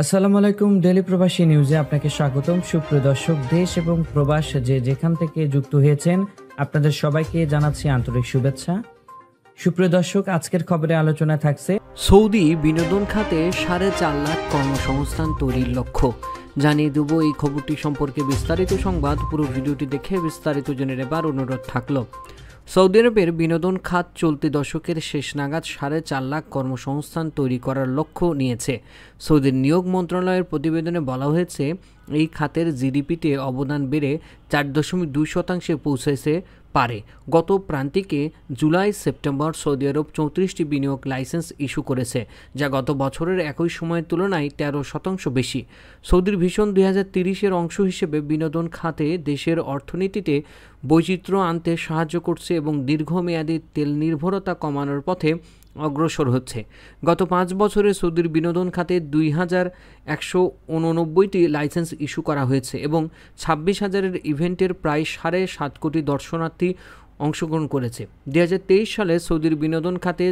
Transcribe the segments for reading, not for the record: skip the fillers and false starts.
আসসালামু আলাইকুম। ডেলি প্রবাসী নিউজে আপনাকে স্বাগতম। সুপ্রিয় দর্শক, দেশ এবং প্রবাস যেখান থেকে যুক্ত হয়েছেন আপনাদের সবাইকে জানাচ্ছি আন্তরিক শুভেচ্ছা। সুপ্রিয় দর্শক, আজকের খবরে আলোচনা থাকছে সৌদি বিনোদন খাতে 4.5 লাখ কর্মসংস্থান তৈরির লক্ষ্য। জানিয়ে দেব এই খবরটি সম্পর্কে বিস্তারিত সংবাদ। পুরো ভিডিওটি দেখে বিস্তারিত জেনে নেবার অনুরোধ থাকলো। সৌদি আরবের বিনোদন খাত চলতি দশকের শেষ নাগাদ 4.5 লাখ কর্মসংস্থান তৈরি করার লক্ষ্য নিয়েছে। সৌদির নিয়োগ মন্ত্রণালয়ের প্রতিবেদনে বলা হয়েছে, এই খাতের জিডিপিতে অবদান বেড়ে 4.2% পৌঁছেছে পারে। গত প্রান্তিকে জুলাই সেপ্টেম্বর সৌদি আরব 34টি বিনিয়োগ লাইসেন্স ইস্যু করেছে, যা গত বছরের একই সময়ের তুলনায় 13% বেশি। সৌদির ভিশন 2030-এর অংশ হিসেবে বিনোদন খাতে দেশের অর্থনীতিতে বৈচিত্র্য আনতে সাহায্য করছে এবং দীর্ঘমেয়াদী তেল নির্ভরতা কমানোর পথে অগ্রসর হচ্ছে। গত 5 বছরে সৌদির বিনোদন খাতে 2,189টি লাইসেন্স ইস্যু করা হয়েছে এবং 26,000-এর ইভেন্টের প্রায় 7.5 কোটি দর্শনার্থী অংশগ্রহণ করেছে। 2023 সালে সৌদির বিনোদন খাতে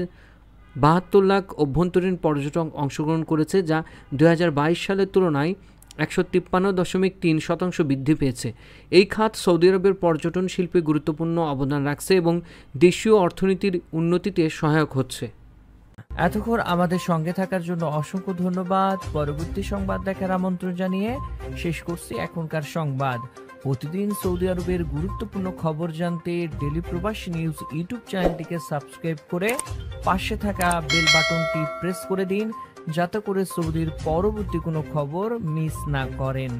72 লাখ অভ্যন্তরীণ পর্যটক অংশগ্রহণ করেছে, যা 2022 সালের তুলনায় 153.3% বৃদ্ধি পেয়েছে। এই খাত সৌদি আরবের পর্যটন শিল্পে গুরুত্বপূর্ণ অবদান রাখছে এবং দেশীয় অর্থনীতির উন্নতিতে সহায়ক হচ্ছে। এতক্ষণ আমাদের সঙ্গে থাকার জন্য অসংখ্য ধন্যবাদ। পরবর্তী সংবাদ দেখার আমন্ত্রণ জানিয়ে শেষ করছি এখনকার সংবাদ। প্রতিদিন সৌদি আরবের গুরুত্বপূর্ণ খবর জানতে ডেলি প্রবাসী নিউজ ইউটিউব চ্যানেলটিকে সাবস্ক্রাইব করে পাশে থাকা বেল বাটনটি প্রেস করে দিন, যাতে করে সৌদির পরবর্তী কোনো খবর মিস না করেন।